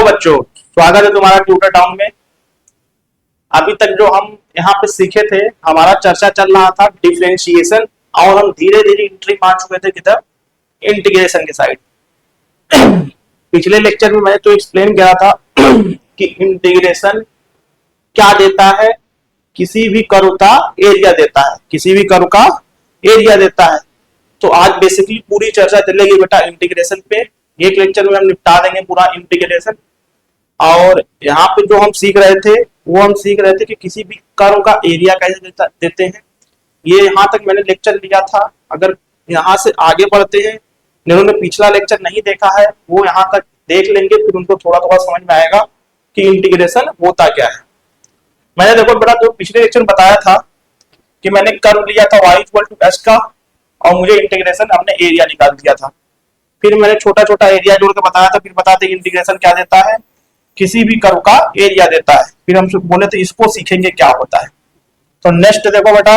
बच्चों, स्वागत है तुम्हारा ट्यूटर टाउन में। अभी तक जो हम यहाँ पे सीखे थे, हमारा चर्चा चल रहा था डिफरेंशिएशन, और हम धीरे धीरे एंट्री मार चुके थे किधर, इंटीग्रेशन के साइड। पिछले लेक्चर में मैंने तो एक्सप्लेन किया था कि इंटीग्रेशन क्या देता है, किसी भी कर्व का एरिया देता है, किसी भी कर्व का एरिया देता है। तो आज बेसिकली पूरी चर्चा चलेगी बेटा इंटीग्रेशन पे। एक लेक्चर में हम निपटा देंगे पूरा इंटीग्रेशन। और यहाँ पे जो हम सीख रहे थे वो हम सीख रहे थे कि किसी भी कर्व का एरिया कैसे देते हैं। ये यहाँ तक मैंने लेक्चर लिया था। अगर यहाँ से आगे बढ़ते हैं, जिन्होंने पिछला लेक्चर नहीं देखा है वो यहाँ तक देख लेंगे, फिर उनको थोड़ा थोड़ा समझ में आएगा कि इंटीग्रेशन होता क्या है। मैंने देखो बेटा जो पिछले लेक्चर में बताया था कि मैंने कर्व लिया था y इक्वल टू s का, और मुझे इंटीग्रेशन हमने एरिया निकाल दिया था। फिर मैंने छोटा छोटा एरिया जोड़ के बताया था, फिर बताते इंटीग्रेशन क्या देता है, किसी भी कर्व का एरिया देता है। फिर हम बोले थे इसको सीखेंगे क्या होता है। तो नेक्स्ट देखो बेटा,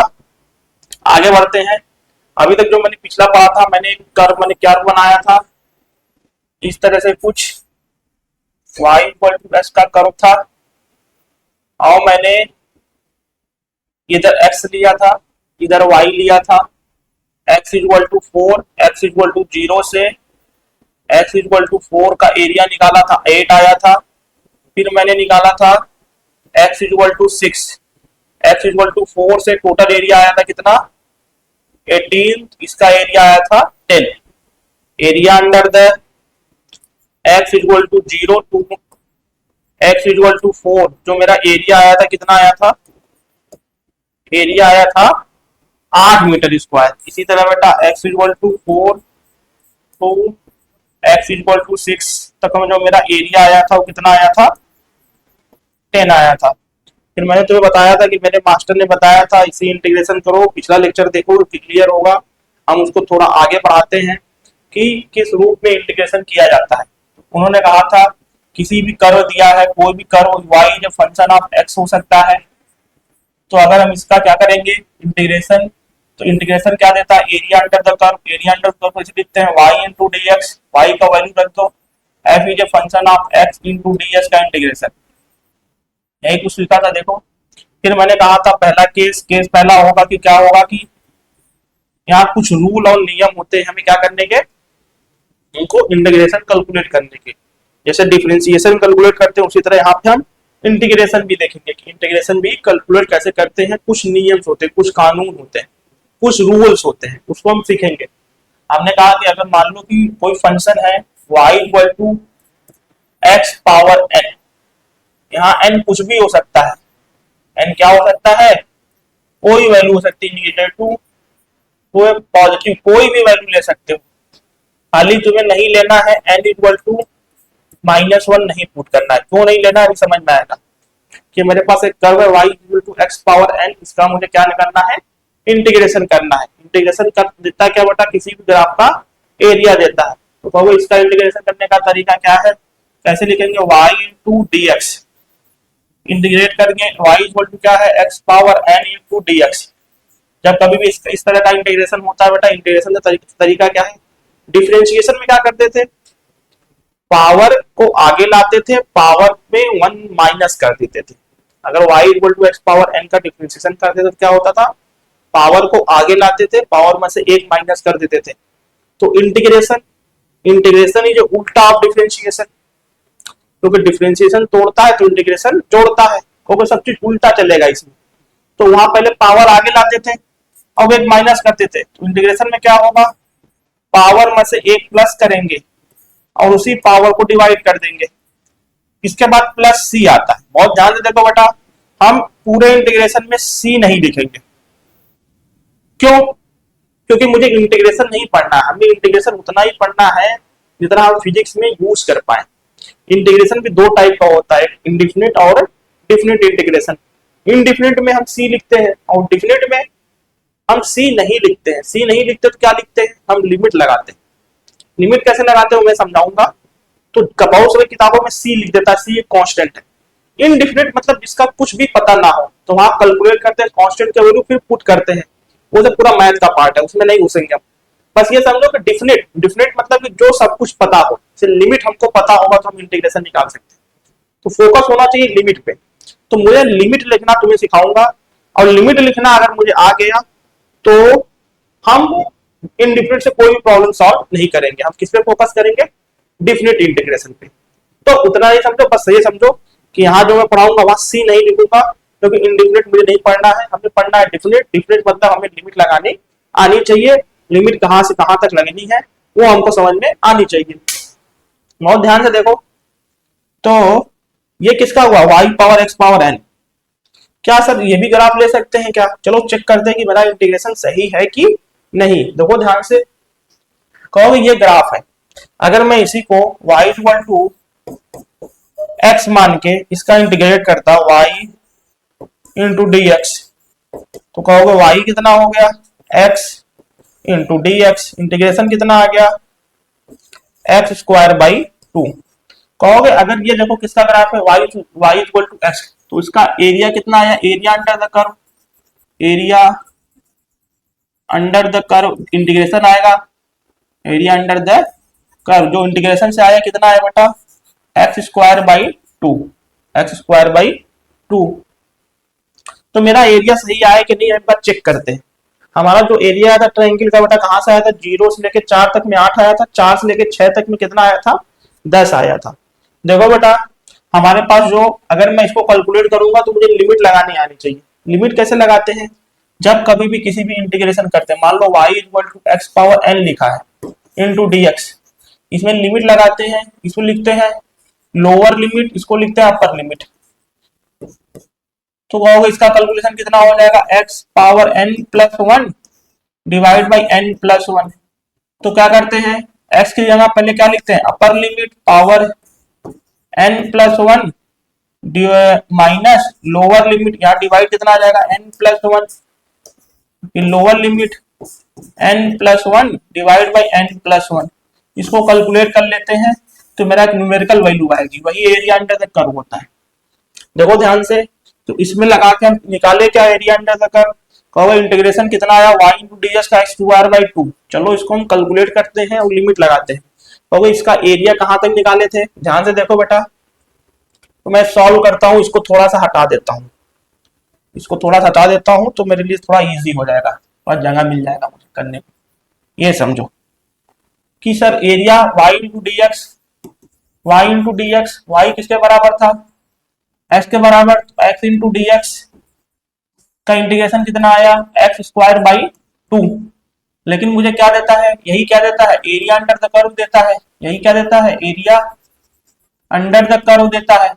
आगे बढ़ते हैं। अभी तक जो मैंने पिछला पढ़ा था, मैंने एक कर्व बनाया था इस तरह से कुछ y इक्वल टू s का कर्व था, और मैंने इधर x लिया था, इधर y लिया था। x equal to 4, x equal to 0 से x इक्वल टू 4 का एरिया निकाला था, 8 आया था। फिर मैंने निकाला था x equal to 6, x equal to 4 से टोटल एरिया आया था कितना, 18, इसका एरिया आया था 10। Area under the x equal to 0 to x equal to 4, जो मेरा एरिया आया था कितना आया था, एरिया आया था 8 मीटर स्क्वायर। इसी तरह बेटा x equal to 4 to x equal to 6 तक जो मेरा एरिया आया था वो कितना आया था, 10 आया था। फिर मैंने तुम्हें बताया था कि मेरे मास्टर ने बताया था इसी इंटीग्रेशन करो, पिछला लेक्चर देखो क्लियर होगा। हम उसको थोड़ा आगे बढ़ाते हैं कि किस रूप में इंटीग्रेशन किया जाता है। उन्होंने कहा था किसी भी कर्व दिया है, कोई भी कर्व y जो फंक्शन ऑफ x हो सकता है, तो अगर हम इसका क्या करेंगे इंटीग्रेशन, तो इंटीग्रेशन क्या देता है, area under the curve. Area under the curve लिखते हैं y इनटू dx, y का वैल्यू रख दो, f is a function of x into ds का इंटीग्रेशन। यही कुछ लिखा था देखो। फिर मैंने कहा था पहला केस पहला होगा कि क्या होगा कि यहाँ कुछ रूल और नियम होते हैं हमें क्या करने के, इनको इंटीग्रेशन कैलकुलेट करने के। जैसे डिफरेंशिएशन कैलकुलेट करते हैं उसी तरह यहाँ पे हम इंटीग्रेशन भी देखेंगे कि इंटीग्रेशन भी कैलकुलेट कैसे करते हैं। कुछ नियम होते हैं, कुछ कानून होते हैं, कुछ रूल्स होते हैं, उसको हम सीखेंगे। हमने कहा कि अगर मान लो कि कोई फंक्शन है y equal to x power n, यहाँ n कुछ भी हो सकता है। n क्या हो सकता है, कोई वैल्यू हो सकती है, नेगेटिव टू पॉजिटिव, कोई भी वैल्यू ले सकते हो। खाली तुम्हें नहीं लेना है n इक्वल टू -1 नहीं पुट करना है। क्यों नहीं लेना है अभी समझ में आएगा कि मेरे पास एक कर्व है y equal to x power n, इसका मुझे क्या करना है, इंटीग्रेशन करना है। इंटीग्रेशन कर देता क्या बेटा, किसी भी ग्राफ का एरिया देता है। तो कहो इसका इंटीग्रेशन करने का तरीका क्या है, कैसे लिखेंगे, y इनटू dx, इंटीग्रेट करके y इक्वल टू क्या है, x power n into dx। जब कभी भी इस तरह का इंटीग्रेशन होता है बेटा, इंटीग्रेशन का तरीका क्या है, डिफरेंशिएशन में क्या करते थे, पावर को आगे लाते थे, पावर में 1 माइनस कर देते थे। अगर y equal to x power n का डिफरेंशिएशन करते थे तो क्या होता था, पावर को आगे लाते थे, पावर में से 1 माइनस कर देते थे। तो इंटीग्रेशन ही जो उल्टा ऑफ डिफरेंशिएशन, क्योंकि डिफरेंशिएशन तोड़ता है तो इंटीग्रेशन जोड़ता है, क्योंकि सब चीज उल्टा चलेगा इसमें। तो वहां पहले पावर आगे लाते थे और 1 माइनस करते थे, तो इंटीग्रेशन में क्या होगा, पावर में से 1 प्लस करेंगे और उसी पावर को डिवाइड कर देंगे। इसके बाद प्लस c आता है। बहुत ध्यान से देखो बेटा, हम पूरे इंटीग्रेशन में c नहीं लिखेंगे। क्यों, क्योंकि मुझे इंटीग्रेशन नहीं पढ़ना है, हमें इंटीग्रेशन उतना ही पढ़ना है जितना हम फिजिक्स में यूज कर पाए। इंटीग्रेशन भी दो टाइप का होता है, इंडेफिनिट और डेफिनिट इंटीग्रेशन। इंडेफिनिट में हम c लिखते हैं और डेफिनिट में हम c नहीं लिखते हैं। c नहीं लिखते तो क्या लिखते हैं, हम लिमिट लगाते हैं। लिमिट कैसे लगाते हैं मैं समझाऊंगा। तो बहुत सारी किताबों में c लिख देता है, c एक कांस्टेंट है। इनडिफिनिट मतलब जिसका कुछ भी पता ना हो, तो वहां कैलकुलेट करते हैं कांस्टेंट का वैल्यू, फिर पुट करते हैं। वो तो पूरा मैथ का पार्ट है, उसमें नहीं घुसेंगे हम। बस ये समझो कि डिफिनिट मतलब कि जो सब कुछ पता हो, लिमिट हमको पता होगा तो हम इंटीग्रेशन निकाल सकते हैं। तो फोकस होना चाहिए लिमिट पे। तो मुझे लिमिट लिखना तुम्हें सिखाऊंगा, और लिमिट लिखना अगर मुझे आ गया तो हम इनडिफिनिट से कोई भी प्रॉब्लम सॉल्व नहीं करेंगे। हम किस पे फोकस करेंगे? डिफिनिट इंटीग्रेशन पे। तो उतना ही समझो, बस ये समझो कि यहाँ जो मैं पढ़ाऊंगा वहां सी नहीं लिखूंगा, क्योंकि इनडिफिनिट मुझे नहीं पढ़ना है, हमें पढ़ना है डिफिनिट। डिफिनिट मतलब हमें लिमिट लगानी आनी चाहिए, लिमिट कहां से कहां तक लगनी है वो हमको समझ में आनी चाहिए। बहुत ध्यान से देखो, तो ये किसका हुआ? y power x power n। क्या सर ये भी ग्राफ ले सकते हैं क्या? चलो चेक करते हैं कि मेरा इंटीग्रेशन सही है कि नहीं। देखो ध्यान से, कहोगे ये ग्राफ है, अगर मैं इसी को y इक्वल टू x मान के इसका इंटीग्रेट करता y इंटू डी एक्स, तो कहोगे y कितना हो गया? x into d x, integration कितना आ गया? X square by 2। कहोगे अगर ये देखो किसका ग्राफ है? y इक्वल टू x, तो इसका एरिया कितना आया? Area under the curve, area under the curve integration आएगा, एरिया अंडर द कर्व जो इंटीग्रेशन से आया कितना आया बेटा? X square by 2, x square by 2। तो मेरा एरिया सही आया कि नहीं, एक बार चेक करते हैं। हमारा जो एरिया आया था ट्रायंगल का बेटा कहां से आया था? 0 से लेके 4 तक में 8 आया था, 4 से लेके 6 तक में कितना आया था? 10 आया था। देखो बेटा हमारे पास जो, अगर मैं इसको कैलकुलेट करूंगा तो मुझे लिमिट लगानी आनी चाहिए। लिमिट कैसे लगाते हैं? जब कभी भी किसी भी इंटीग्रेशन करते हैं, मान लो y equal to x power n लिखा है इंटू डी एक्स, इसमें लिमिट लगाते हैं, इसको लिखते हैं लोअर लिमिट, इसको लिखते हैं अपर लिमिट। तो कहोगे इसका कैलकुलेशन कितना हो जाएगा? x power n plus 1 divide by n plus 1। तो क्या करते हैं, x की जगह पहले क्या लिखते हैं? Upper limit power n plus 1 minus lower limit, यहाँ डिवाइड कितना आ जाएगा? n plus 1, lower limit n plus 1 divide by n plus 1। इसको कैलकुलेट कर लेते हैं तो मेरा एक न्यूमेरिकल वैल्यू आएगी, वही एरिया अंडर द कर्व होता है। देखो ध्यान से, तो इसमें लगा के हम निकाले क्या एरिया अंडर द कर्व? कहो इंटीग्रेशन कितना आया? y इंटू डी एक्स का स्क्वायर बाई 2। चलो इसको हम कैलकुलेट करते हैं और लिमिट लगाते हैं। कहो इसका एरिया कहां तक निकाले थे? ध्यान से देखो बेटा, तो मैं सॉल्व करता हूं, इसको थोड़ा सा हटा देता हूं, इसको थोड़ा सा हटा देता हूं तो मेरे लिए थोड़ा इजी हो जाएगा और जगह मिल जाएगा मुझे करने को। ये समझो कि sir area y into d x, y into d x, y किसके बराबर था? x के बराबर। x इंटू डी एक्स का इंटीग्रेशन कितना आया? X square by 2। लेकिन मुझे क्या देता है? यही क्या देता है? एरिया अंडर द कर्व देता है। यही क्या देता है? एरिया अंडर द कर्व देता है।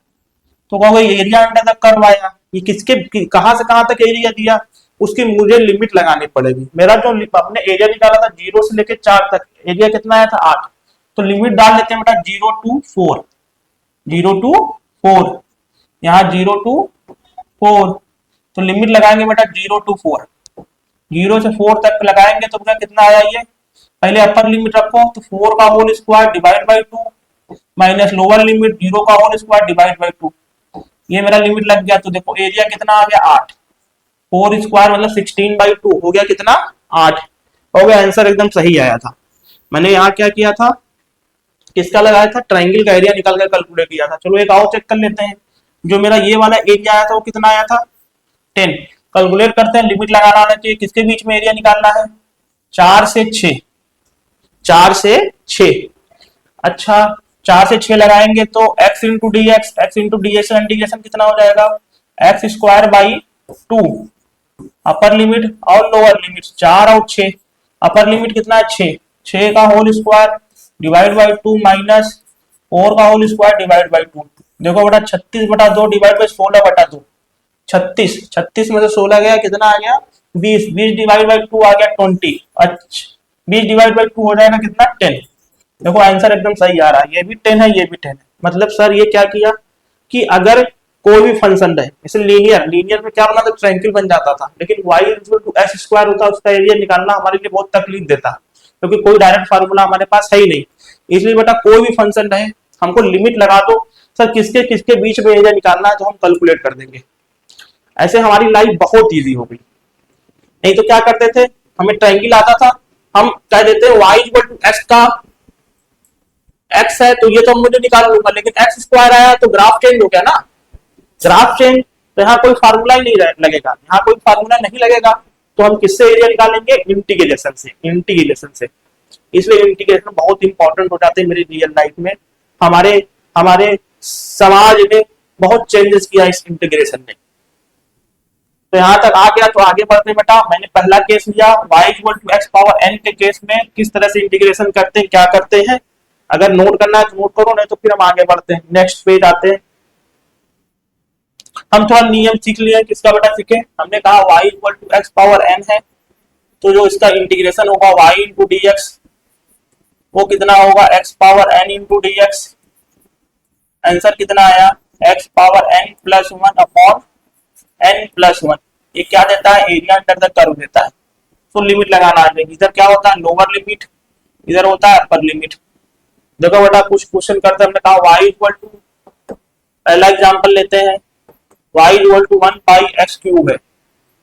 तो कहोगे एरिया अंडर द कर्व आया, ये किसके कहां से कहां तक एरिया दिया? उसकी मुझे लिमिट लगानी पड़ेगी। मेरा जो अपने एरिया निकाला था 0 से लेके 4 तक, एरिया कितना आया था? 8। तो लिमिट डाल लेते हैं बेटा 0 टू 4, 0 टू 4, यहाँ 0 टू 4। तो लिमिट लगाएंगे बेटा 0 टू 4, 0 से 4 तक लगाएंगे तो बेटा कितना आया? ये पहले अपर लिमिट रखो, तो 4 का whole square divide by 2 minus lower limit 0 का होल स्क्वायर डिवाइड बाई 2। ये मेरा लिमिट लग गया। तो देखो एरिया कितना आ गया? 8, 4 स्क्वायर मतलब 16 बाई 2 हो गया कितना? 8 हो गया। आंसर एकदम सही आया था। मैंने यहाँ क्या किया था? किसका लगाया था? ट्रायंगल का एरिया निकाल कर कैलकुलेट किया था। चलो एक और चेक कर लेते हैं। जो मेरा ये वाला एरिया आया था वो कितना आया था? 10। कैलकुलेट करते हैं, लिमिट लगाना आना चाहिए। किसके बीच में एरिया निकालना है? 4 से 6, 4 से 6। अच्छा 4 से 6 लगाएंगे तो x into d x, x into d x integration कितना हो जाएगा? X square by 2, upper limit और लोअर लिमिट 4 और 6। अपर लिमिट कितना है? 6, 6 का whole square divide by 2 minus 4 का होल स्क्वायर डिवाइड बाई 2। देखो बेटा 36 बटा 2 डिवाइड बाई 16 बटा 2, 36, 36 में से 16 गया कितना आ गया? 20, 20 डिवाइड बाई 2 आ गया 20। अच्छा 20 डिवाइड बाई 2 हो जाएगा कितना? 10। देखो आंसर एकदम सही आ रहा है, ये भी 10 है, ये भी 10 है। मतलब सर ये क्या किया कि अगर कोई भी फंक्शन है जैसे लीनियर, लीनियर में क्या बना था? ट्रायंगल बन जाता था, लेकिन y equal to x square होता है, उसका एरिया निकालना हमारे लिए बहुत तकलीफ देता, क्योंकि कोई डायरेक्ट फार्मूला हमारे पास है ही नहीं। इसलिए बेटा कोई भी फंक्शन है हमको लिमिट लगा दो, सर किसके किसके बीच में एरिया निकालना है, जो हम कैलकुलेट कर देंगे। ऐसे हमारी लाइफ बहुत ईजी हो गई। नहीं तो क्या करते थे, हमें ट्रायंगल आता था, हम कह देते y इक्वल टू एक्स का एक्स है तो ये तो मुझे निकाल लूंगा, लेकिन एक्स स्क्वायर आया तो ग्राफ चेंज हो गया ना, ग्राफ चेंज, तो यहाँ कोई फार्मूला ही नहीं लगेगा, यहाँ कोई फार्मूला नहीं लगेगा, तो हम किससे एरिया निकालेंगे, इंटीग्रेशन से, इंटीग्रेशन से। इसलिए इंटीग्रेशन बहुत इंपॉर्टेंट हो जाते हैं मेरी रियल लाइफ में, हमारे हमारे समाज में बहुत चेंजेस किया इस इंटीग्रेशन ने। तो यहाँ तक आ गया, तो आगे बढ़ते हैं बेटा। मैंने पहला केस लिया y equal to x power n के केस में किस तरह से इंटीग्रेशन करते हैं, क्या करते हैं, अगर नोट करना है तो नोट करो, नहीं तो फिर हम आगे बढ़ते हैं, नेक्स्ट पेज आते हैं। हम थोड़ा नियम सीख लिए, किसका बेटा सीखे, हमने कहा y equal to x power n है, तो जो इसका इंटीग्रेशन होगा y इंटू डी एक्स, वो कितना होगा x power n into d x, answer कितना आया x power n plus one upon n plus one. ये क्या देता है, एरिया अंडर द कर्व देता है। तो लिमिट लगाना है, इधर क्या होता है लोअर लिमिट, इधर होता है अपर लिमिट। देखो बेटा कुछ क्वेश्चन करते हैं, हमने कहा y इक्वल टू, पहला एग्जांपल लेते हैं, y equal to 1 pi x cube है,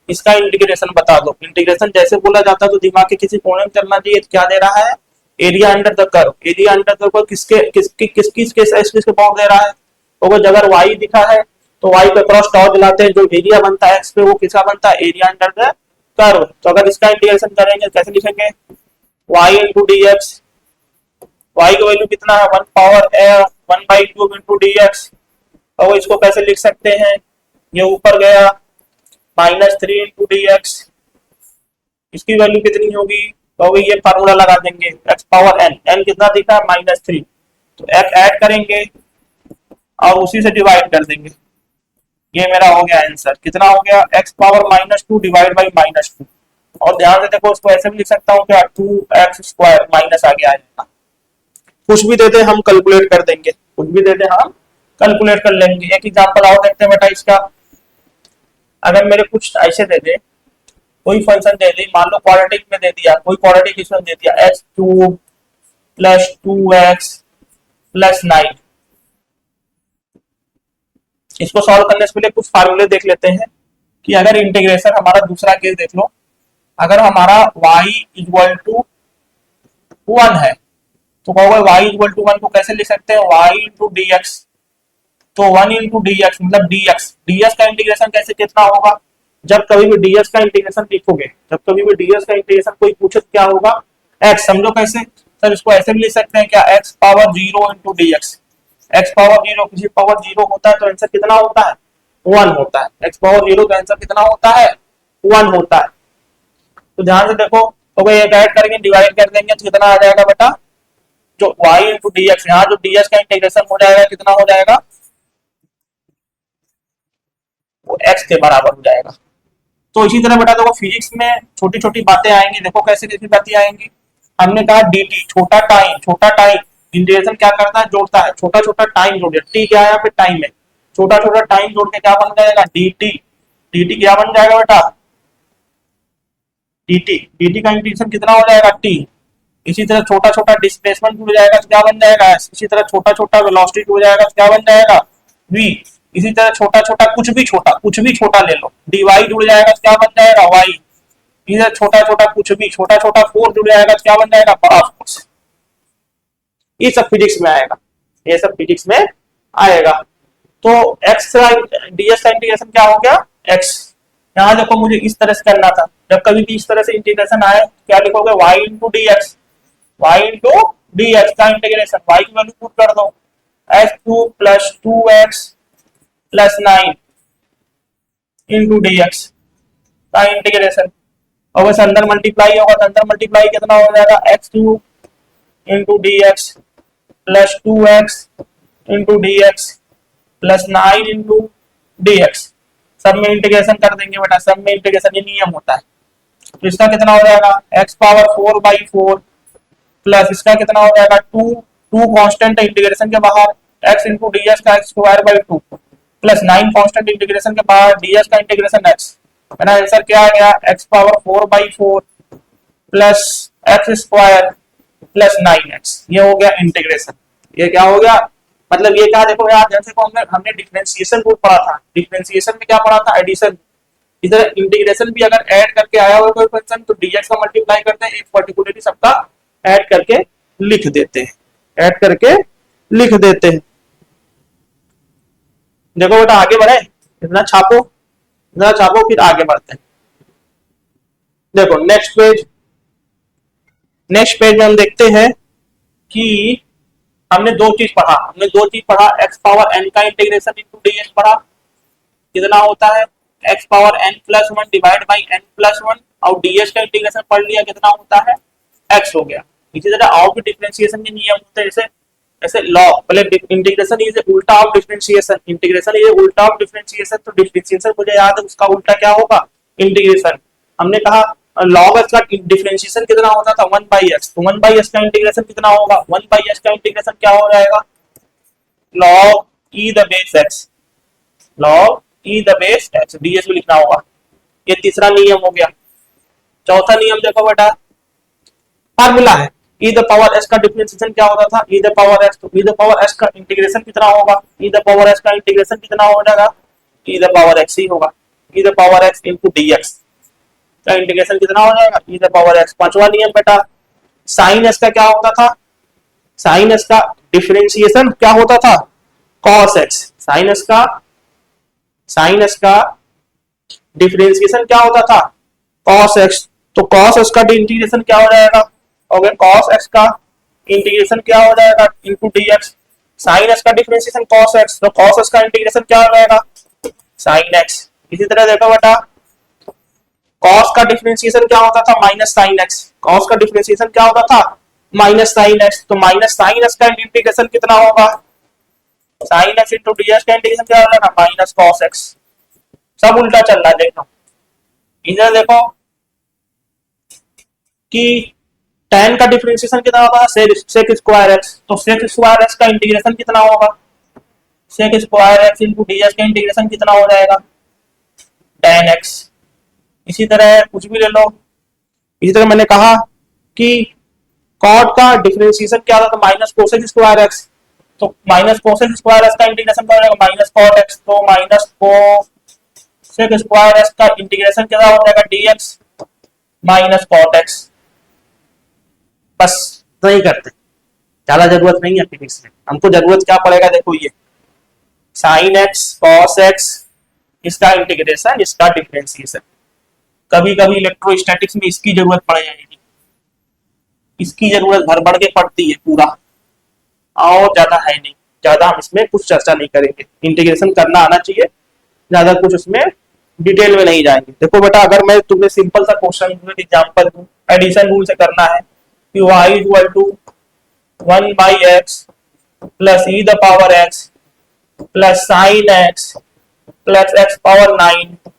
इसका इंटीग्रेशन बता दो। इंटीग्रेशन जैसे बोला जाता है तो दिमाग के किसी कोने में चलना चाहिए। क्या दे रहा है, area under the curve, area under the curve किसके बाउंड दे रहा है, तो अगर y दिखा है तो y पे क्रॉस टॉर दिलाते हैं, जो एरिया बनता है x पे वो किसका बनता है, एरिया अंडर द कर्व। तो अगर इसका इंटीग्रेशन करेंगे कैसे लिखेंगे, y into d x, y की वैल्यू कितना है 1 पावर 1/2 इंटू डी एक्स, और इसको कैसे लिख सकते हैं, ये ऊपर गया -3 इंटू डी एक्स, इसकी वैल्यू कितनी होगी, तो ये फार्मूला लगा देंगे x पावर n, n कितना दिखा है -3, तो x ऐड करेंगे और उसी से डिवाइड कर देंगे, ये मेरा हो गया आंसर, कितना हो गया x पावर -2 डिवाइड बाई -2। और ध्यान से देखो इसको ऐसे भी लिख सकता हूँ क्या, 2x स्क्वायर माइनस आ गया है, कुछ भी देते हम कैलकुलेट कर देंगे, कुछ भी देते हम कैलकुलेट कर लेंगे। एक एग्जांपल और देखते हैं बेटा इसका, अगर मेरे कुछ ऐसे दे दे, कोई फंक्शन दे दी, मान लो क्वाड्रेटिक में दे दिया, कोई क्वाड्रेटिक इक्वेशन दे दिया x cube plus 2x plus 9, इसको सॉल्व करने से पहले कुछ फार्मूले देख लेते हैं कि अगर इंटीग्रेशन, हमारा दूसरा केस देख लो, अगर हमारा y इक्वल टू 1 है तो कहोगे y इक्वल टू 1 को कैसे लिख सकते हैं, y इंटू डी एक्स, तो 1 इंटू डी एक्स मतलब dx का इंटीग्रेशन कैसे कितना होगा, जब कभी भी dx का इंटीग्रेशन लिखोगे, जब कभी भी dx का इंटीग्रेशन कोई पूछे क्या होगा, x, समझो कैसे सर, इसको ऐसे भी लिख सकते हैं क्या, x power 0 into d x, x power 0 किसी पावर 0 होता है तो आंसर कितना होता है 1 होता है, x पावर 0 का आंसर कितना होता है 1 होता है। तो ध्यान से देखो, तो एक ऐड करेंगे डिवाइड कर देंगे तो कितना आ जाएगा बेटा, जो y इंटू डी एक्स, यहाँ जो ds का इंटीग्रेशन हो जाएगा कितना हो जाएगा, वो x के बराबर हो जाएगा। तो इसी तरह बेटा देखो फिजिक्स में छोटी छोटी बातें आएंगी, देखो कैसे कैसी बातें आएंगी। हमने कहा dt छोटा टाइम इंटीग्रेशन क्या करता है, जोड़ता है, छोटा छोटा टाइम जोड़ दिया, टी क्या है यहाँ पे टाइम है, छोटा छोटा टाइम जोड़ के क्या बन जाएगा dt क्या बन जाएगा बेटा dt का इंटीग्रेशन कितना हो जाएगा t। इसी तरह छोटा छोटा डिस्प्लेसमेंट जुड़ जाएगा तो क्या बन जाएगा s, इसी तरह छोटा छोटा वेलोसिटी जुड़ जाएगा तो क्या बन जाएगा v, इसी तरह छोटा छोटा कुछ भी छोटा ले लो dy जुड़ जाएगा तो क्या बन जाएगा y, इधर छोटा छोटा कुछ भी छोटा फोर्स जुड़ जाएगा तो क्या बन जाएगा बड़ा फोर्स। ये सब फिजिक्स में आएगा, ये सब फिजिक्स में आएगा। तो x ds का इंटीग्रेशन क्या हो गया x, यहाँ देखो मुझे इस तरह से करना था, जब कभी भी इस तरह से इंटीग्रेशन आए क्या लिखोगे y इंटू डी एक्स, का इंटीग्रेशन y की वैल्यू पुट कर दो, x2 plus 2x plus 9 into d x का इंटीग्रेशन, और वैसे अंदर मल्टीप्लाई होगा तो अंदर मल्टीप्लाई कितना हो जाएगा x3 into d x plus 2x into d x plus 9 into d x, सब में इंटीग्रेशन कर देंगे बेटा, सब में इंटीग्रेशन, ये नियम होता है। तो इसका कितना हो जाएगा x पावर 4/4 प्लस इसका कितना हो जाएगा 2 कांस्टेंट इंटीग्रेशन के बाहर x इंटू डी एक्स का x²/2 प्लस 9 कांस्टेंट इंटीग्रेशन के बाहर ds का इंटीग्रेशन x, मेरा आंसर क्या आ गया x power 4/4 plus x² plus 9x, ये हो गया इंटीग्रेशन। ये क्या हो गया, मतलब ये क्या, देखो यार जैसे को हमने डिफरेंशिएशन रूल पढ़ा था, डिफरेंशिएशन में क्या पढ़ा था एडिशन, इधर इंटीग्रेशन भी अगर ऐड करके आया हो कोई फंक्शन तो dx का मल्टीप्लाई करते हैं, एक पर्टिकुलरली सबका ऐड करके लिख देते हैं। ऐड करके लिख देते हैं। देखो बेटा आगे बढ़े, इतना छापो, इतना छापो, फिर आगे बढ़ते हैं। देखो नेक्स्ट पेज, नेक्स्ट पेज में हम देखते हैं कि हमने दो चीज पढ़ा, एक्स पावर एन का इंटीग्रेशन इंटू डीएक्स पढ़ा, कितना होता है x power n plus one divide by n plus one, और डीएक्स का इंटीग्रेशन पढ़ लिया, कितना होता है एक्स हो गया। इसी तरह आउट के डिफरेंशिएशन के नियम होते हैं, जैसे ऐसे लॉ, पहले इंटीग्रेशन इज उल्टा ऑफ डिफरेंशिएशन, इंटीग्रेशन इज उल्टा ऑफ डिफरेंशिएशन, तो डिफरेंशिएशन मुझे याद है उसका उल्टा क्या होगा इंटीग्रेशन। हमने कहा लॉग एक्स का डिफरेंशिएशन कितना होता था 1/x, तो 1/x का इंटीग्रेशन कितना होगा 1/x का इंटीग्रेशन क्या हो जाएगा log e the base x, log e the base x, ds भी लिखना होगा। ये तीसरा नियम हो गया। चौथा नियम देखो बेटा, फार्मूला है e द पावर s का डिफरेंशिएशन क्या होता था e द पावर x, तो e द पावर s का इंटीग्रेशन कितना होगा e द पावर s का इंटीग्रेशन कितना हो जाएगा e द पावर x ही होगा, e the power x into dx का इंटीग्रेशन कितना हो जाएगा e द पावर x। पांचवा नियम बेटा, साइन s का क्या होता था, साइन s का डिफरेंशिएशन क्या होता था cos x, साइन s का डिफरेंशिएशन क्या होता था cos x, तो cos x का इंटीग्रेशन क्या हो जाएगा, ओके cos x का इंटीग्रेशन क्या हो जाएगा इनटू dx, sin x का डिफरेंशिएशन cos x, तो cos x का इंटीग्रेशन क्या हो जाएगा sin x। इसी तरह देखो बेटा cos का डिफरेंशिएशन क्या होता था माइनस sin x, cos का डिफरेंशिएशन क्या होता था माइनस sin x, तो माइनस sin x का इंटीग्रेशन कितना होगा sin x इनटू dx का इंटीग्रेशन क्या हो जाएगा माइनस cos x। सब उल्टा चल रहा है, देखो इधर देखो कि tan का डिफरेंशिएशन कितना होगा sec स्क्वायर x, तो sec स्क्वायर x का इंटीग्रेशन कितना होगा sec square x into dx का इंटीग्रेशन कितना हो जाएगा tan x। इसी तरह कुछ भी ले लो, इसी तरह मैंने कहा कि cot का डिफरेंशिएशन क्या होता था माइनस कोसेक स्क्वायर x, तो माइनस कोसेक स्क्वायर x का इंटीग्रेशन क्या हो जाएगा माइनस cot x, तो माइनस कोसेक स्क्वायर x का इंटीग्रेशन क्या हो जाएगा dx माइनस cot x। बस नहीं करते, ज्यादा जरूरत नहीं है फिजिक्स में, हमको जरूरत क्या पड़ेगा देखो ये sin x cos x, इसका इंटीग्रेशन इसका डिफरेंशिएशन। कभी कभी इलेक्ट्रोस्टैटिक्स में इसकी जरूरत पड़ जाएगी, इसकी जरूरत भर भर के पड़ती है पूरा, और ज्यादा है नहीं, ज्यादा हम इसमें कुछ चर्चा नहीं करेंगे, इंटीग्रेशन करना आना चाहिए, ज्यादा कुछ उसमें डिटेल में नहीं जाएंगे। देखो बेटा अगर मैं तुम्हें सिंपल सा क्वेश्चन एग्जांपल दूं, एडिशन रूल से करना है कि y इक्वल टू 1/x प्लस e the power x plus sine x plus x power 9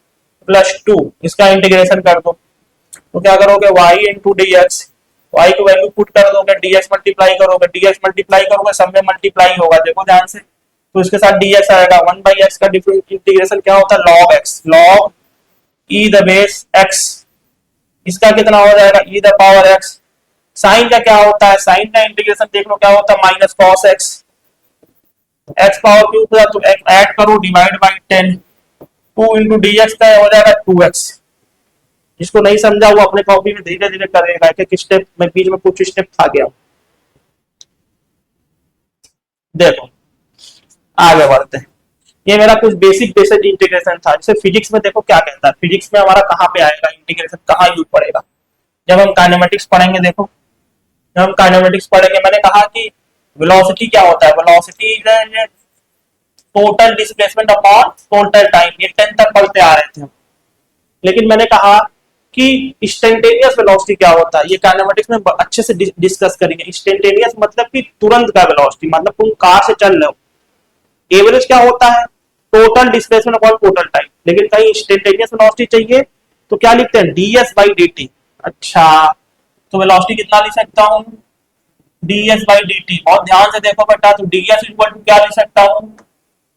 plus 2, इसका इंटीग्रेशन कर दो, तो क्या करोगे y into d x, y की वैल्यू पुट कर दोगे, dx मल्टीप्लाई करोगे, सब में मल्टीप्लाई होगा, देखो ध्यान से, तो इसके साथ dx आएगा 1/x का इंटीग्रेशन क्या होता है log x, log e the base x, इसका कितना हो जाएगा e the power x। Sine का क्या होता है, साइन का इंटीग्रेशन देख लो क्या होता है minus cos x, x power cube था तो ऐड करो डिवाइड बाई 10, 2 इंटू dx का हो जाएगा 2x। जिसको नहीं समझा वो अपने कॉपी में धीरे धीरे करेगा, कि स्टेप में बीच में कुछ स्टेप खा गया। देखो आगे बढ़ते हैं, ये मेरा कुछ बेसिक इंटीग्रेशन था। जैसे फिजिक्स में देखो क्या कहता है, फिजिक्स में हमारा कहाँ पे आएगा इंटीग्रेशन, कहाँ यूज पड़ेगा, जब हम काइनेमेटिक्स पढ़ेंगे। देखो जब हम काइनेमेटिक्स पढ़ेंगे, मैंने कहा कि वेलोसिटी क्या होता है, velocity total displacement upon total time, ये 10 तक पढ़ते आ रहे थे, लेकिन मैंने कहा कि इंस्टेंटेनियस वेलोसिटी क्या होता है, ये काइनेमेटिक्स में अच्छे से डिस्कस करेंगे। इंस्टेंटेनियस मतलब कि तुरंत का वेलोसिटी, मतलब तुम कार से चल रहे हो, एवरेज क्या होता है total displacement upon total time, लेकिन कहीं इंस्टेंटेनियस वेलोसिटी चाहिए तो क्या लिखते हैं ds बाई dt। अच्छा तो वेलोसिटी कितना लिख सकता हूँ ds बाई dt, बहुत ध्यान से देखो बेटा, तो ds इक्वल टू क्या लिख सकता हूँ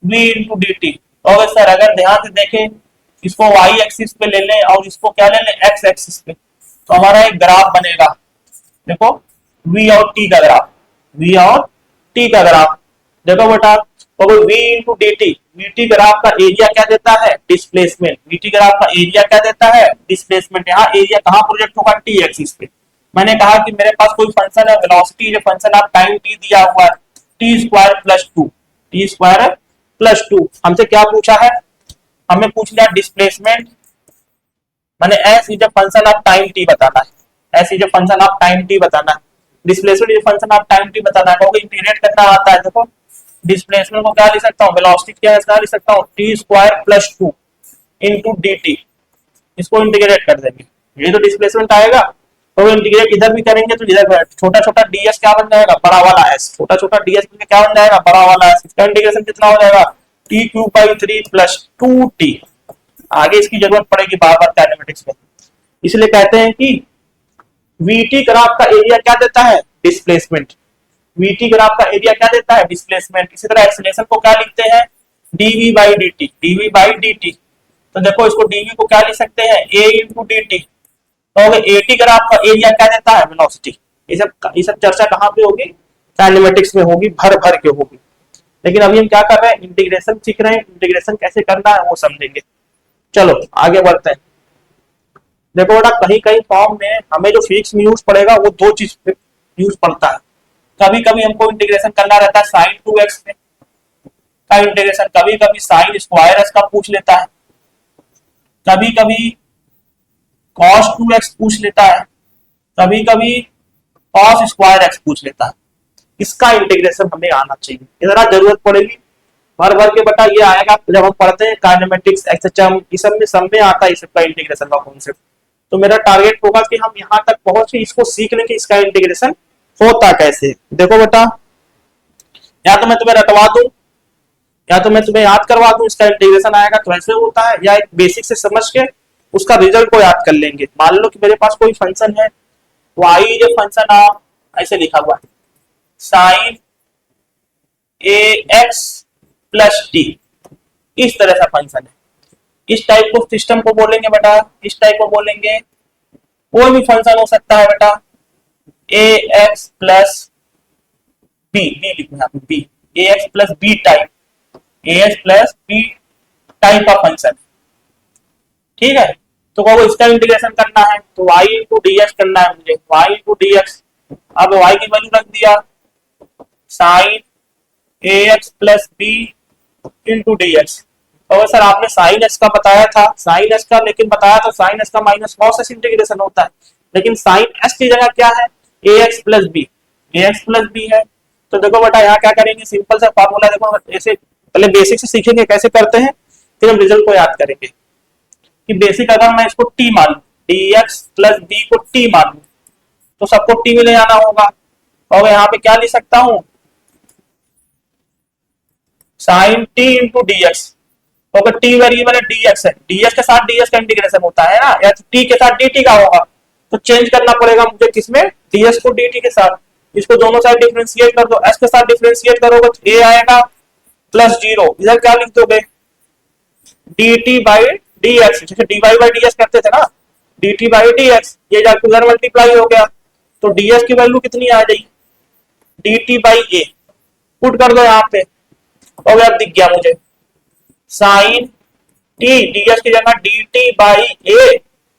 v इंटू dt। और सर अगर ध्यान से देखें, इसको y एक्सिस पे ले लें और इसको क्या ले लें x एक्सिस पे, तो हमारा एक ग्राफ बनेगा, देखो v और t का ग्राफ, v और t का ग्राफ। देखो बेटा तो v into dt, vt graph का एरिया क्या देता है डिस्प्लेसमेंट, vt ग्राफ का एरिया क्या देता है डिस्प्लेसमेंट। यहाँ एरिया कहाँ प्रोजेक्ट होगा t एक्सिस पे, मैंने कहा कि मेरे पास कोई फंक्शन है वेलोसिटी, जो फंक्शन ऑफ टाइम टी दिया हुआ है T square plus two, T square plus two. हमसे क्या पूछा है, हमें पूछ लिया डिस्प्लेसमेंट, मैंने S is a function of time T बताना है, S is a function of time T बताना है, displacement is function of time T बताना है। कहोगे इंटीग्रेट करना आता है, देखो डिस्प्लेसमेंट को क्या लिख सकता हूँ, वेलोसिटी क्या है क्या लिख सकता हूँ, T square plus two into D T, इसको इंटीग्रेट कर देंगे, ये तो डिस्प्लेसमेंट आएगा। तो इंटीग्रेट इधर भी करेंगे तो इधर छोटा छोटा ds क्या बन जाएगा, बड़ा वाला s, छोटा छोटा ds क्या बन जाएगा, बड़ा वाला s। इसका इंटीग्रेशन कितना हो जाएगा, t cube by 3 plus 2t। आगे इसकी जरूरत पड़ेगी बार बार काइनेमेटिक्स में, इसलिए कहते हैं कि vt ग्राफ का एरिया क्या देता है, डिस्प्लेसमेंट। vt ग्राफ का एरिया क्या देता है, डिस्प्लेसमेंट। इसी तरह एक्सेलरेशन को क्या लिखते हैं, dv by dt, dv by dt। तो देखो इसको dv को क्या लिख सकते हैं, a इंटू डी टी। तो एटी ग्राफ का एरिया क्या देता है, वेलोसिटी। ये सब चर्चा कहाँ पे होगी, काइनेमेटिक्स में होगी, भर भर के होगी। लेकिन अभी हम क्या कर रहे हैं, इंटीग्रेशन सीख रहे हैं, इंटीग्रेशन कैसे करना है वो समझेंगे। चलो आगे बढ़ते हैं। देखो बेटा कहीं कहीं फॉर्म में हमें जो फिजिक्स में यूज पड़ेगा वो दो चीज पे यूज पड़ता है। कभी कभी हमको इंटीग्रेशन करना रहता है साइन 2x में का इंटीग्रेशन, कभी कभी साइन स्क्वायर एक्स का पूछ लेता है, कभी कभी cos 2x पूछ लेता है, कभी कभी cos स्क्वायर x पूछ लेता है। इसका इंटीग्रेशन हमें आना चाहिए, इतना जरूरत पड़ेगी भर भर के बेटा। ये आएगा जब हम पढ़ते हैं काइनेमेटिक्स, एक्सएचएम, इस सब में आता है, इसका इंटीग्रेशन का कॉन्सेप्ट। तो मेरा टारगेट होगा कि हम यहाँ तक पहुंच के इसको सीख लें कि इसका इंटीग्रेशन होता कैसे। देखो बेटा या तो मैं तुम्हें रटवा दूं या तो मैं तुम्हें याद करवा दूं, इसका इंटीग्रेशन आएगा तो ऐसे होता है, या एक बेसिक से समझ के उसका रिजल्ट को याद कर लेंगे। मान लो कि मेरे पास कोई फंक्शन है, y is a function of, ऐसे लिखा हुआ है साइन ax प्लस टी, इस तरह का फंक्शन है। इस टाइप को सिस्टम को बोलेंगे बेटा, इस टाइप को बोलेंगे, कोई भी फंक्शन हो सकता है बेटा ax प्लस बी, बी लिखना है b, ax plus b type, ax plus b type का फंक्शन, ठीक है। तो कहो इसका इंटीग्रेशन करना है तो y इंटू डी एक्स करना है मुझे, y इंटू डी एक्स। अब y की वैल्यू रख दिया sine ax plus b into d x. तो सर आपने साइन x का बताया था, साइन x का, लेकिन बताया तो साइन x का माइनस कॉस x इंटीग्रेशन होता है, लेकिन साइन x की जगह क्या है, ax plus b, ax plus b है। तो देखो बेटा यहाँ क्या करेंगे, सिंपल सा फॉर्मूला, देखो ऐसे पहले बेसिक से सीखेंगे कैसे करते हैं, फिर हम रिजल्ट को याद करेंगे। कि बेसिक अगर मैं इसको t मान लूं, dx प्लस b को t मान लूं, तो सबको t में ले जाना होगा। और यहाँ पे क्या लिख सकता हूं, sine t into d x. तो अगर t वेरिएबल है dx है, dx के साथ ds का इंटीग्रेशन होता है ना, या t के साथ dt का होगा, तो चेंज करना पड़ेगा मुझे किसमें, ds को dt के साथ। इसको दोनों साइड डिफरेंशिएट कर दो, s के साथ डिफरेंशिएट करोगे तो a आएगा प्लस 0, इधर क्या लिख दोगे dt बाई dx, जैसे dy बाई dx करते थे ना, dt बाई dx, ये जाकर उधर मल्टीप्लाई हो गया, तो ds की वैल्यू कितनी आ जाएगी, dt बाई a, पुट कर दो यहाँ पे, हो गया, दिख गया मुझे साइन t, ds की जगह dt बाई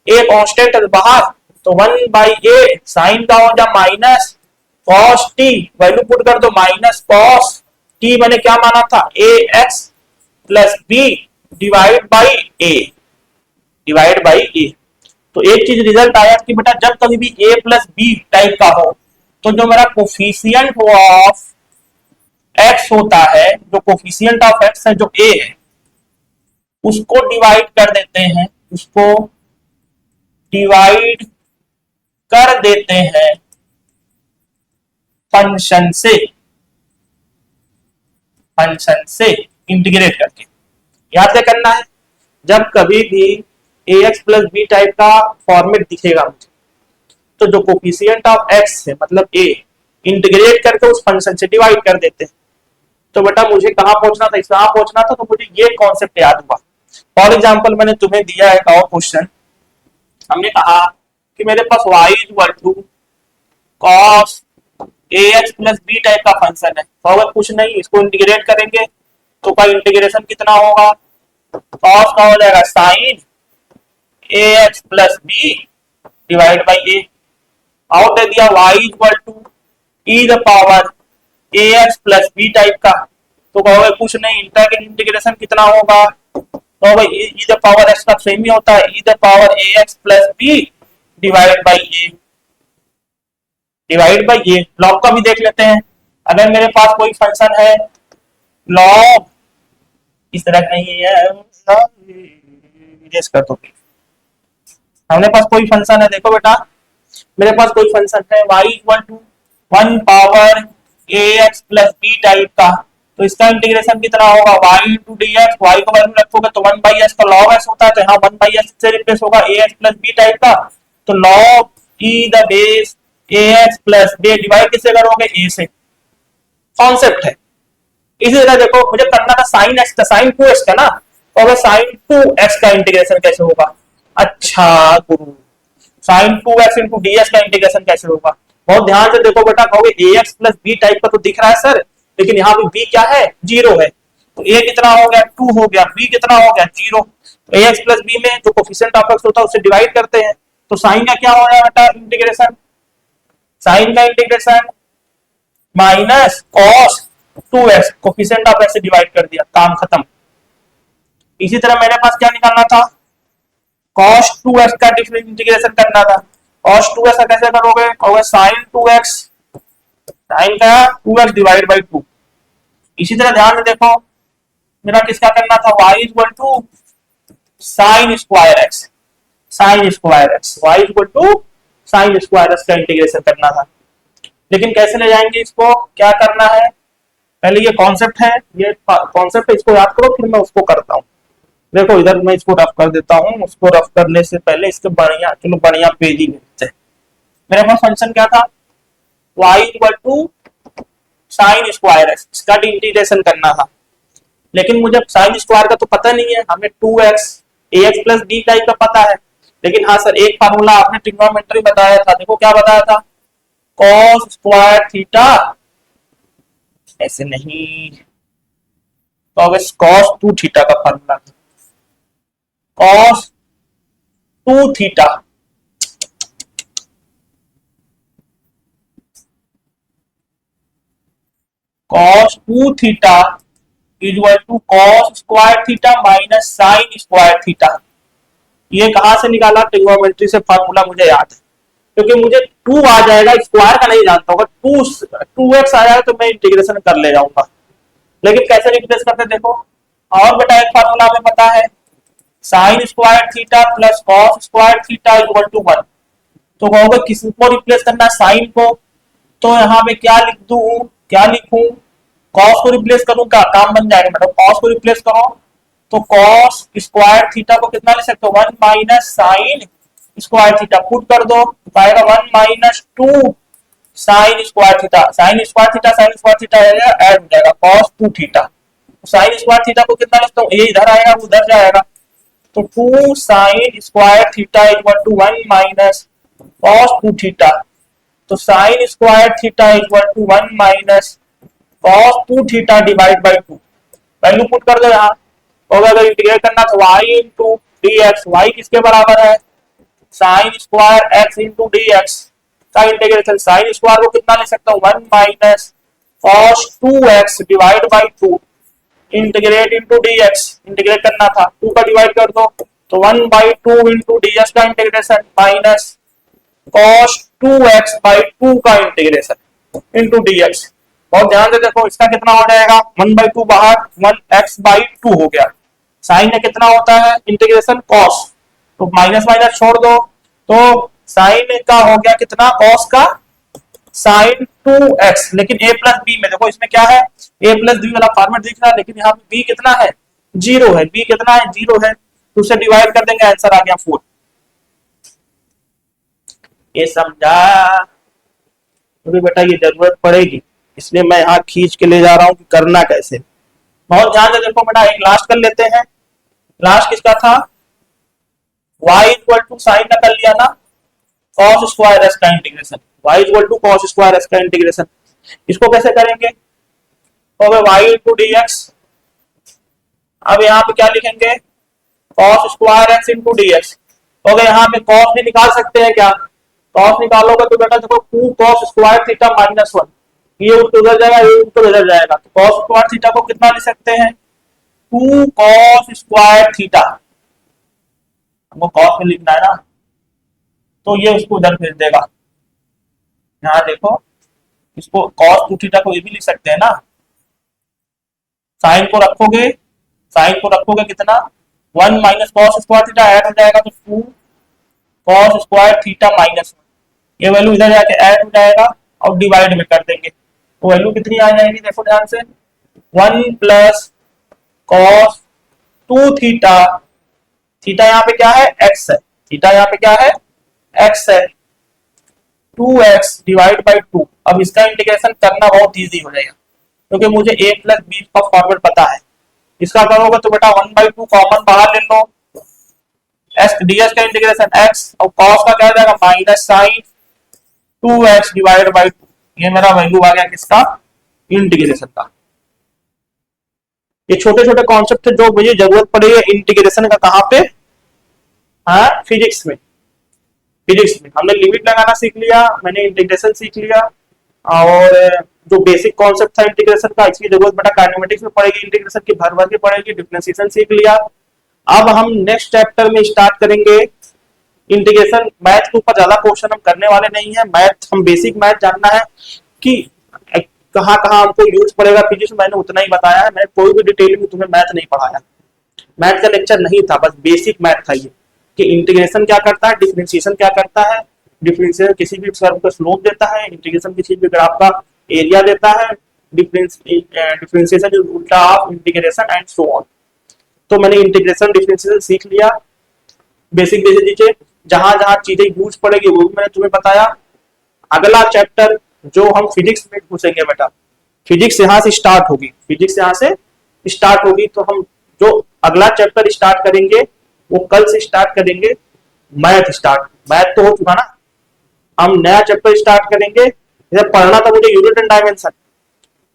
a कांस्टेंट है बाहर, तो 1 बाई a, साइन का हो जा minus cos t, value put कर दो माइनस cos t, मैंने क्या माना था ax plus b divide by a, divide by a। तो एक चीज रिजल्ट आया कि बेटा जब कभी भी a प्लस बी टाइप का हो, तो जो मेरा कोफिशिएंट ऑफ x होता है, जो कोफिशिएंट ऑफ x है जो a है, उसको डिवाइड कर देते हैं, उसको डिवाइड कर देते हैं फंक्शन से इंटीग्रेट करके। याद क्या करना है, जब कभी भी ax प्लस बी टाइप का फॉर्मेट दिखेगा मुझे, तो जो कोफिशिएंट ऑफ x है मतलब a, इंटीग्रेट करके उस फंक्शन से डिवाइड कर देते हैं। तो बेटा मुझे कहां पहुंचना था, कहां पहुंचना था, तो मुझे ये कॉन्सेप्ट याद हुआ। फॉर एग्जांपल मैंने तुम्हें दिया है और क्वेश्चन, हमने कहा कि मेरे पास y equal to cos ax plus b type का फंक्शन है, तो अगर कुछ नहीं इसको इंटीग्रेट करेंगे तो का इंटीग्रेशन कितना होगा, cos का हो जाएगा sine ax plus b divide by a। Out दे दिया y equal to e the power a x plus b type का, तो कहोगे कुछ नहीं, इंटीग्रेशन कितना होगा, तो भाई ई द पावर एक्स का सेम ही होता है, e the power a x plus b divide by a. Log का भी देख लेते हैं। अगर मेरे पास कोई फंक्शन है लॉग इस तरह का नहीं है, कर दो, हमने पास कोई फंक्शन है, देखो बेटा मेरे पास कोई फंक्शन है y equal to 1 power a x plus b type का, तो इसका इंटीग्रेशन कितना होगा, y into d x, y को वैल्यू रखोगे तो 1 बाई एस का लॉग एस होता है, तो यहाँ 1 बाई एस से रिप्लेस होगा a x plus b type का, तो log e the base a x plus b divide किससे करोगे, ए से। कॉन्सेप्ट है। इसी तरह देखो मुझे करना था साइन एक्स का, साइन 2x का ना, तो अगर साइन 2x का इंटीग्रेशन कैसे होगा, अच्छा गुरु साइन 2x इंटू ds का इंटीग्रेशन कैसे होगा, बहुत ध्यान से देखो बेटा, कहोगे ax प्लस b टाइप का तो दिख रहा है सर, लेकिन यहाँ पे b क्या है, 0 है, तो a कितना हो गया 2 हो गया, b कितना हो गया 0, तो ax प्लस b में जो कोफिशिएंट ऑफ x होता है उससे डिवाइड करते हैं, तो साइन का क्या हो रहा है बेटा इंटीग्रेशन, साइन का integration minus cos 2x, coefficient of x से डिवाइड कर दिया, काम खत्म। इसी तरह मेरे पास क्या निकालना था, cos 2x का इंटीग्रेशन करना था, cos 2x का कैसे करोगे, कहोगे sin 2x, sin का 2x डिवाइड बाई 2। इसी तरह ध्यान से देखो मेरा किसका करना था, y equal to sin square x, sin square x, y equal to sin square x का इंटीग्रेशन करना था, लेकिन कैसे ले जाएंगे इसको, क्या करना है, पहले ये कॉन्सेप्ट है, ये कॉन्सेप्ट है, इसको याद करो फिर मैं उसको करता हूँ। देखो इधर मैं इसको रफ कर देता हूँ, उसको रफ करने से पहले इसके बढ़िया पेज ही मिलते हैं। मेरे पास फंक्शन क्या था, y equal to sine square x, इसका इंटीग्रेशन करना था, लेकिन मुझे साइन स्क्वायर का तो पता नहीं है, हमें 2x ax plus b type का पता है, लेकिन हाँ सर एक फार्मूला आपने ट्रिग्नोमेट्री बताया था, देखो क्या बताया था, cos स्क्वायर थीटा, ऐसे नहीं, तो cos 2 थीटा का formula, cos 2 theta, cos 2 theta equal to cos square theta minus sine square theta. ये कहां से निकाला, ट्रिग्नोमेट्री से फार्मूला मुझे याद है, क्योंकि मुझे 2 आ जाएगा, स्क्वायर का नहीं जानता होगा, 2x आ जाएगा तो मैं इंटीग्रेशन कर ले जाऊंगा, लेकिन कैसे रिप्लेस करते देखो, और बेटा एक फार्मूला हमें पता है, sine square theta plus cos square theta equal to 1, तो कहोगे किसको रिप्लेस करना है, साइन को, तो यहाँ पे क्या लिख दूं, क्या लिखूं, कॉस को रिप्लेस करूं, क्या काम बन जाएगा, मतलब कॉस को रिप्लेस करो तो कॉस स्क्वायर थीटा को कितना ले सकते हो, 1 minus sine square theta, put कर दो तो आएगा 1 minus 2 sine square theta, sign square theta add हो जाएगा cos 2 theta, sign square theta को कितना लिखता हूँ, ये इधर आएगा वो उधर जाएगा, तो 2 sine square theta equal to 1 minus cos 2 theta, तो sine square theta equal to 1 minus cos 2 theta divide by 2, value put कर दो यहाँ, और अगर इंटीग्रेट करना तो y into d x, y किसके बराबर है, sine square x into d x का इंटीग्रेशन, साइन स्क्वायर को कितना ले सकता हूँ 1 minus cos 2x divide by 2, integrate into d x, integrate करना था 2 का डिवाइड कर दो तो 1 बाई 2 इंटू डी एक्स का integration minus cos 2x by 2 का इंटीग्रेशन इंटू डी एक्स। बहुत ध्यान से देखो इसका कितना हो जाएगा, 1 बाई 2 बाहर, 1x बाई 2 हो गया, साइन में कितना होता है इंटीग्रेशन cos, तो माइनस माइनस छोड़ दो, तो साइन का हो गया कितना, cos का साइन 2x, लेकिन a प्लस बी में देखो इसमें क्या है, a प्लस बी वाला फॉर्मेट दिख रहा है, लेकिन यहाँ पे b कितना है 0 है, b कितना है 0 है, तो उसे डिवाइड कर देंगे, आंसर आ गया 4। ये समझा, क्योंकि बेटा ये जरूरत पड़ेगी, इसलिए मैं यहाँ खींच के ले जा रहा हूँ कि करना कैसे। बहुत ध्यान से देखो बेटा, एक लास्ट कर लेते हैं, लास्ट किसका था, y इक्वल टू साइन का कर लिया ना, cos स्क्वायर s का integration, y equal to cos square s का इंटीग्रेशन, इसको कैसे करेंगे, तो y इंटू डी एक्स, अब यहाँ पे क्या लिखेंगे cos square x into d x, तो यहाँ पे cos भी निकाल सकते हैं क्या, कॉस निकालोगे तो बेटा देखो 2 cos स्क्वायर थीटा माइनस 1, ये उधर जाएगा, ये उधर जाएगा, तो cos स्क्वायर थीटा को कितना लिख सकते हैं, 2 cos स्क्वायर थीटा, हमको cos में लिखना है ना, तो ये उसको उधर भेज देगा। यहाँ देखो, इसको cos 2 थीटा को ये भी लिख सकते हैं ना, साइन को रखोगे, साइन को रखोगे कितना, 1 minus cos square theta add हो जाएगा तो 2 cos स्क्वायर थीटा माइनस 1, ये वैल्यू इधर जाके ऐड हो जाएगा और डिवाइड में कर देंगे, तो वैल्यू कितनी आ जाएगी, देखो ध्यान से, 1 प्लस cos 2 थीटा, थीटा यहाँ पे क्या है, x है, थीटा यहाँ पे क्या है, x है, 2x डिवाइड बाई 2। अब इसका इंटीग्रेशन करना बहुत इजी हो जाएगा, क्योंकि मुझे a प्लस बी का फॉर्मूला पता है। इसका करोगे तो बेटा 1/2 कॉमन बाहर ले लो, x ds का इंटीग्रेशन x और cos का क्या आ जाएगा, minus sign 2x divide by 2, ये मेरा वैल्यू आ गया किसका, इंटीग्रेशन का। ये छोटे छोटे कॉन्सेप्ट जो मुझे जरूरत पड़ेगी इंटीग्रेशन का, कहाँ पे, हाँ फिजिक्स में, फिजिक्स में हमने लिमिट लगाना सीख लिया, मैंने इंटीग्रेशन सीख लिया, और जो बेसिक कॉन्सेप्ट था इंटीग्रेशन का, इसकी जरूरत बेटा काइनेमेटिक्स में पड़ेगी, इंटीग्रेशन की भर भर के पड़ेगी, डिफरेंशिएशन सीख लिया। अब हम नेक्स्ट चैप्टर में स्टार्ट करेंगे इंटीग्रेशन। मैथ के ऊपर ज्यादा क्वेश्चन हम करने वाले नहीं है, मैथ हम बेसिक मैथ जानना है कि कहाँ कहाँ हमको यूज पड़ेगा फिजिक्स, मैंने उतना ही बताया है, मैंने कोई भी डिटेल में तुम्हें मैथ नहीं पढ़ाया, मैथ का लेक्चर नहीं था, बस बेसिक मैथ था ये, कि इंटीग्रेशन क्या करता है, डिफरेंशिएशन क्या करता है, डिफरेंशिएशन किसी भी कर्व का स्लोप देता है, इंटीग्रेशन किसी भी ग्राफ का एरिया देता है, डिफरेंशिएशन इज उल्टा of integration and so on. तो मैंने इंटीग्रेशन डिफरेंशिएशन सीख लिया, बेसिक बेसिक चीजें, जहां जहां चीजें यूज पड़ेगी वो भी मैंने तुम्हें बताया। अगला चैप्टर जो हम फिजिक्स में घुसेंगे बेटा, फिजिक्स यहाँ से स्टार्ट होगी, फिजिक्स यहाँ से स्टार्ट होगी, तो हम जो अगला चैप्टर स्टार्ट करेंगे वो कल से स्टार्ट करेंगे, मैथ स्टार्ट, मैथ तो हो चुका ना, हम नया चैप्टर स्टार्ट करेंगे। जैसे पढ़ना था मुझे यूनिट एंड डायमेंशन,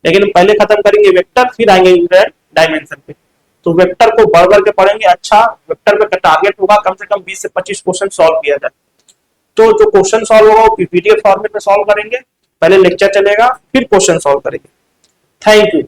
लेकिन पहले खत्म करेंगे वेक्टर, फिर आएंगे यूनिट एंड डायमेंशन पे, तो वेक्टर को बढ़ बढ़ के पढ़ेंगे। अच्छा, वेक्टर पे टारगेट होगा कम से कम 20 से 25 क्वेश्चन सॉल्व किया जाए, तो जो क्वेश्चन सॉल्व होगा वो पीपीटीएफ फॉर्मेट में सॉल्व करेंगे, पहले लेक्चर चलेगा फिर क्वेश्चन सॉल्व करेंगे। Thank you.